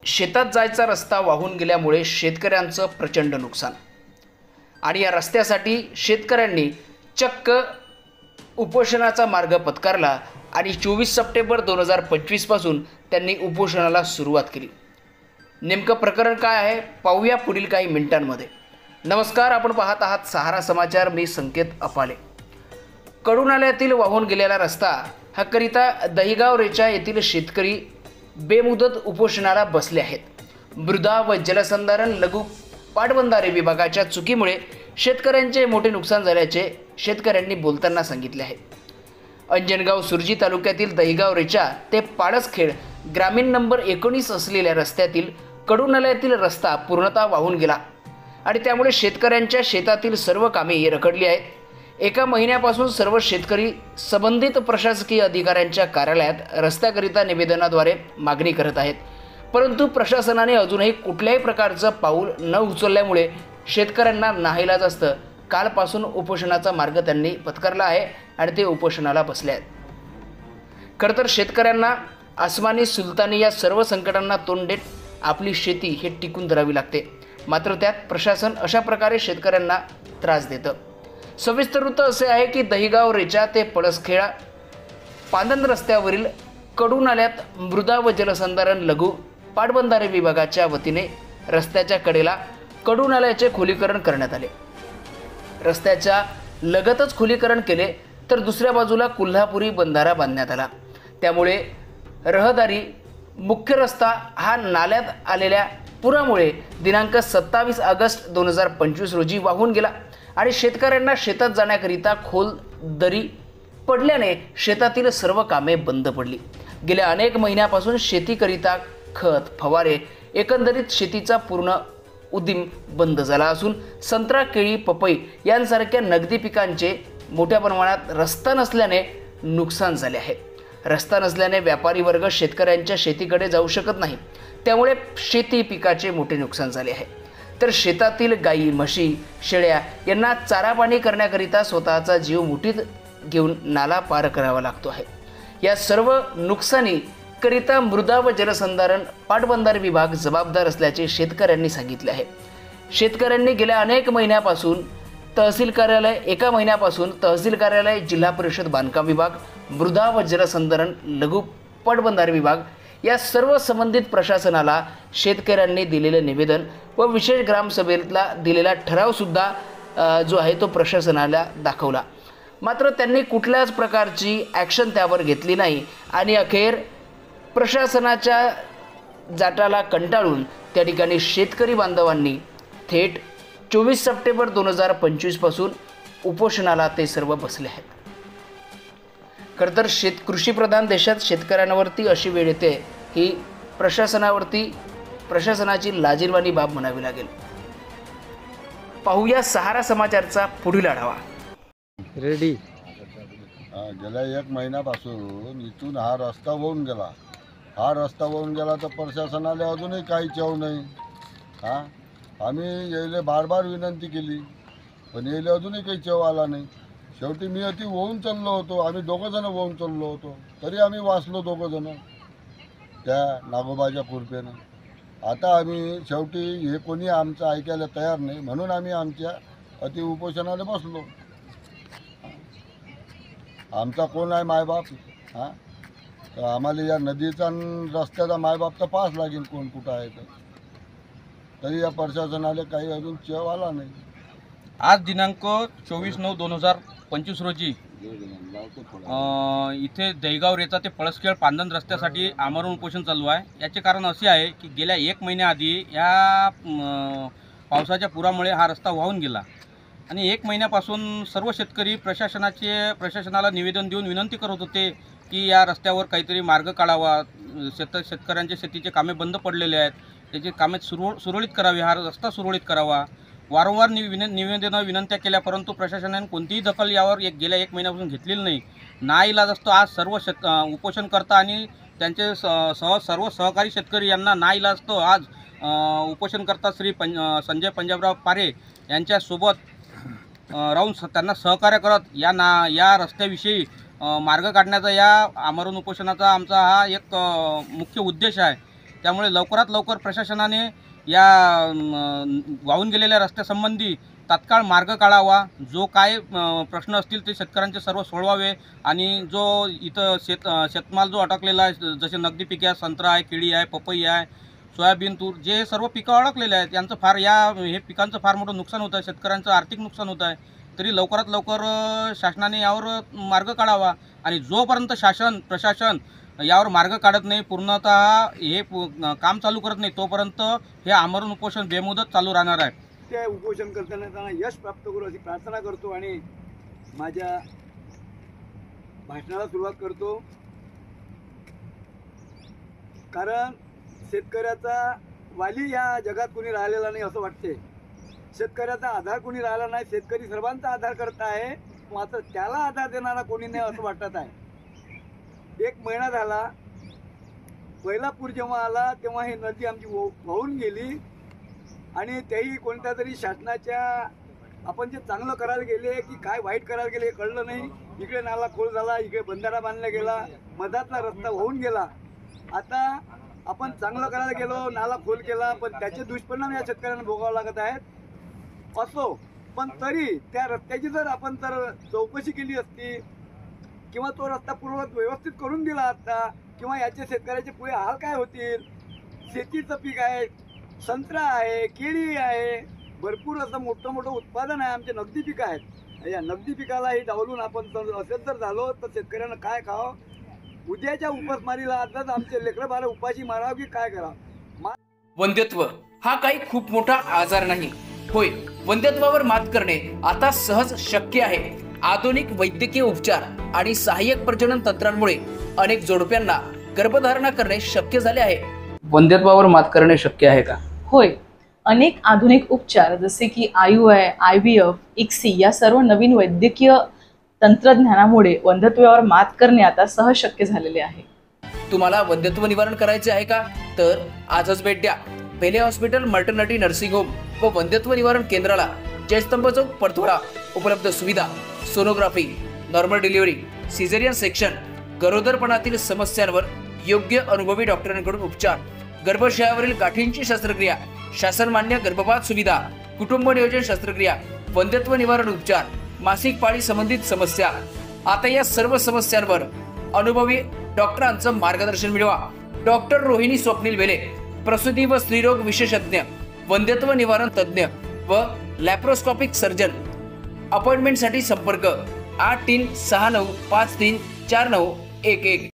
शेतात जायचा रस्ता वाहून गेल्यामुळे शेतकऱ्यांचं प्रचंड नुकसान आणि या रस्त्यासाठी शेतकऱ्यांनी चक्क उपोषणाचा मार्ग पत्करला आणि 24 सप्टेंबर 2025 पासून त्यांनी उपोषणाला सुरुवात केली। नेमकं प्रकरण काय आहे पाहूया पुढील काही मिनिटांमध्ये। नमस्कार, आपण पाहत आहात सहारा समाचार। मी संकेत अपाले। कडूनाल्यातील वाहून गेलेला रस्ता हा करिता दहिगाव रेचा येथील शेतकरी बेमुदत उपोषणाला बसले आहेत। मृदा व जलसंधारण लघु पाटबंधारे विभागाच्या चुकीमुळे शेतकऱ्यांचे मोठे नुकसान झाल्याचे शेतकऱ्यांनी बोलताना सांगितले आहे। अंजनगाव सुरजी तालुक्यातील दहिगाव रेचा ते पाडसखेड ग्रामीण नंबर 19 असलेल्या रस्त्यातील कडूनाल्यातील रस्ता पूर्णतः वाहून गेला आणि त्यामुळे शेतकऱ्यांच्या शेतातील सर्व कामे रखडली आहेत। एका महिन्यापासून सर्व शेतकरी संबंधित प्रशासकीय अधिकाऱ्यांच्या कार्यालयात रस्त्याकरिता निवेदनाद्वारे मागणी करत आहेत, परंतु प्रशासनाने अजूनही कुठल्याही प्रकारचं पाऊल न उचलल्यामुळे शेतकऱ्यांना नाईलाजास्तव कालपासून उपोषणाचा मार्ग त्यांनी पत्करला आहे आणि ते उपोषणाला बसले आहेत। खरं तर शेतकऱ्यांना आसमानी सुलतानी या सर्व संकटांना तोंड देत आपली शेती हे टिकून धरावी लागते, मात्र त्यात प्रशासन अशा प्रकारे शेतकऱ्यांना त्रास देतं। सविस्तर वृत्त असे आहे की दहिगाव रेचा ते पळसखेडा पांदन रस्त्यावरील कडूनाल्यात मृदा व जलसंधारण लघु पाटबंधारे विभागाच्या वतीने रस्त्याच्या कडेला कडूनाल्याचे खोलीकरण करण्यात आले। रस्त्याच्या लगतच खोलीकरण केले तर दुसऱ्या बाजूला कोल्हापुरी बंधारा बांधण्यात आला। त्यामुळे रहदारी मुख्य रस्ता हा नाल्यात आलेल्या पुरामुळे दिनांक 27 ऑगस्ट 2025 रोजी वाहून गेला आणि शेतकऱ्यांना शेतात जाण्याकरिता खोल दरी पडल्याने शेतातील सर्व कामे बंद पडली। गेल्या अनेक महिन्यापासून शेतीकरिता खत फवारे एकंदरीत शेतीचा पूर्ण उद्यम बंद झाला असून संत्रा केळी पपई यांसारख्या नगदी पिकांचे मोठ्या प्रमाणात रस्ता नसल्याने नुकसान झाले आहे। रस्ता नसल्याने व्यापारी वर्ग शेतकऱ्यांच्या शेतीकडे जाऊ शकत नाही, त्यामुळे शेती पिकाचे मोठे नुकसान झाले आहे। तर शेतातील गायी म्हशी शेळ्या यांना चारा पाणी करण्याकरिता स्वतःचा जीव मुठीत घेऊन नाला पार करावा लागतो आहे। या सर्व नुकसानी करिता मृदा व जलसंधारण पाटबंधारे विभाग जबाबदार असल्याचे शेतकऱ्यांनी सांगितले आहे। शेतकऱ्यांनी गेल्या अनेक महिन्यापासून तहसील कार्यालय जिल्हा परिषद बांधकाम विभाग मृदा व जलसंधारण लघु पाटबंधारे विभाग या सर्व संबंधित प्रशासनाला शेतकऱ्यांनी दिलेले निवेदन व विशेष ग्रामसभेतला दिलेला ठराव सुद्धा जो आहे तो प्रशासनाला दाखवला, मात्र त्यांनी कुठल्याच प्रकारची ॲक्शन त्यावर घेतली नाही आणि अखेर प्रशासनाच्या जाटाला कंटाळून त्या ठिकाणी शेतकरी बांधवांनी थेट 24 सप्टेंबर 2025 पासून उपोषणाला ते सर्व बसले आहेत। खरं तर कृषीप्रधान देशात शेतकऱ्यांवरती अशी वेळ येते ही प्रशासनाची लाजिरवाणी बाब म्हणावी लागेल। पाहूया सहारा समाचारचा पुढील आढावा। रेडी गेल्या 1 महिन्यापासून इथून हा रस्ता वाहून गेला। हा रस्ता वाहून गेला तर प्रशासनाला अजूनही काही चव नाही। आम्ही यायला बार विनंती केली पण यायला अजूनही काही चव आला नाही। शेवटी मी अति वाहून चाललो होतो, आम्ही दोघंजणं वाहून चाललो होतो, तरी आम्ही वाचलो दोघंजणं त्या नागोबाच्या कृपेनं। आता आम्ही शेवटी हे कोणी आमचं ऐकायला तयार नाही म्हणून आम्ही आमच्या अति उपोषणाला बसलो। आमचा कोण आहे मायबाप? तर आम्हाला या नदीचा रस्त्याचा मायबाप तर पास लागेल कोण कुठं आहे तर, तरी या प्रशासनाला काही अजून चव आला नाही। आज दिनांक 24/9/2025 रोजी इथे दहिगाव रेचा ते पळसखेड पांदन रस्त्यासाठी आमरण उपोषण चालू आहे। याचे कारण असे आहे की गेल्या 1 महिन्याआधी या पावसाच्या पुरामुळे हा रस्ता वाहून गेला आणि 1 महिन्यापासून सर्व शेतकरी प्रशासनाला निवेदन देऊन विनंती करत होते की या रस्त्यावर काहीतरी मार्ग काढावा। शेतकऱ्यांचे शेतीचे कामे बंद पडलेले आहेत, त्याची कामे सुरळीत करावी, हा रस्ता सुरळीत करावा। वारंवार विनंत्या केल्या, परंतु प्रशासनाने कोणतीही दखल यावर गेल्या 1 महिन्यापासून घेतलेली नाही। नाईलाजास्तव आज सर्व उपोषणकर्ता आणि त्यांचे सर्व सहकारी शेतकरी यांना नाईलाजास्तव आज उपोषणकर्ता श्री संजय पंजाबराव पारे यांच्यासोबत राहून त्यांना सहकार्य करत या रस्त्याविषयी मार्ग काढण्याचा या आमरण उपोषणाचा आमचा हा एक मुख्य उद्देश आहे। त्यामुळे लवकरात लवकर प्रशासनाने या वाहून गेलेल्या रस्त्यासंबंधी तात्काळ मार्ग काढावा, जो काय प्रश्न असतील ते शेतकऱ्यांचे सर्व सोडवावे आणि जो इथं शेतमाल जो अटकलेला आहे, जसे नगदी पिके आहे, संत्रा आहे, केळी आहे, पपई आहे, सोयाबीन, तूर, जे सर्व पिकं अडकलेले आहेत यांचं हे पिकांचं फार मोठं नुकसान होतं आहे, शेतकऱ्यांचं आर्थिक नुकसान होतं आहे. तरी लवकरात लवकर शासनाने यावर मार्ग काढावा आणि जोपर्यंत प्रशासन यावर मार्ग काढत नाही, पूर्णतः हे काम चालू करत नाही, तोपर्यंत हे आमरण उपोषण बेमुदत चालू राहणार आहे. ते उपोषण करताना त्यांना यश प्राप्त करू अशी प्रार्थना करतो आणि माझ्या भाषणाला सुरुवात करतो. कारण शेतकऱ्याचा वाली या जगात कोणी राहिलेला नाही असं वाटते. शेतकऱ्याचा आधार कोणी राहिला नाही, शेतकरी सर्वांचा आधार करत आहे, मात्र त्याला आधार देणारा कोणी नाही असं वाटत आहे. 1 महिना झाला, पहिला पूर जेव्हा आला तेव्हा ही नदी आमची वाहून गेली आणि तेही कोणत्या तरी शासनाच्या आपण जे चांगलं करायला गेले की काय वाईट करायला गेले हे कळलं नाही. इकडे नाला खोल झाला, इकडे बंधारा बांधला गेला, मधातला रस्ता वाहून गेला. आता आपण चांगलं करायला गेलो, नाला खोल केला, पण त्याचे दुष्परिणाम या शेतकऱ्यांना भोगावं लागत आहेत. असो, पण तरी त्या रस्त्याची जर आपण तर चौकशी केली असती किंवा तो रस्ता पूर्ववत व्यवस्थित करून दिला असता, किंवा याचे शेतकऱ्याचे पुढे हाल काय होतील. शेतीचं पीक आहे, संत्रा आहे, केळी आहे, भरपूर असं मोठं उत्पादन आहे, आमचे नगदी पिकं आहेत. या नगदी पिकालाही डावलून आपण असेल तर झालो तर शेतकऱ्यांना काय खावं, उद्याच्या उपासमारीला आताच आमचे लेकरं बाळं उपाशी मारावं की काय करावं. वंध्यत्व हा काही खूप मोठा आजार नाही. होय, वंध्यत्वावर मात करणे आता सहज शक्य आहे. आधुनिक वैद्यकीय उपचार आणि सहाय्यक प्रजनन तंत्रांमुळे अनेक जोडप्यांना गर्भधारणा करणे शक्य झाले आहे. वंध्यत्वावर मात करणे शक्य आहे का? होय, अनेक आधुनिक उपचार जसे की IUI, IVF, ICSI या सर्व नवीन वैद्यकीय तंत्रज्ञानामुळे वंध्यत्वावर मात करणे आता सहज शक्य झालेले आहे. तुम्हाला वंध्यत्व निवारण करायचे आहे का? तर आजच भेट द्या Bele hospital maternity nursing home व वंध्यत्व निवारण केंद्राला, जयस्तंभ चौक, परतवाडा. उपलब्ध सुविधा: sonography, normal delivery, caesarean section, गरोदरपणातील समस्यांवर योग्य अनुभवी डॉक्टरांकडून उपचार, गर्भाशयावरील गाठींची शस्त्रक्रिया, शासनमान्य गर्भपात सुविधा, कुटुंब नियोजन शस्त्रक्रिया, वंध्यत्व निवारण उपचार, मासिक पाळी संबंधित समस्या. आता या सर्व समस्यांवर अनुभवी डॉक्टरांचं मार्गदर्शन मिळवा. डॉक्टर रोहिणी स्वप्नील वेले, प्रसूती व स्त्रीरोग विशेषज्ञ, वंध्यत्व निवारण तज्ज्ञ व लॅप्रोस्कोपिक सर्जन. अपॉइंटमेंटसाठी संपर्क 8369534911.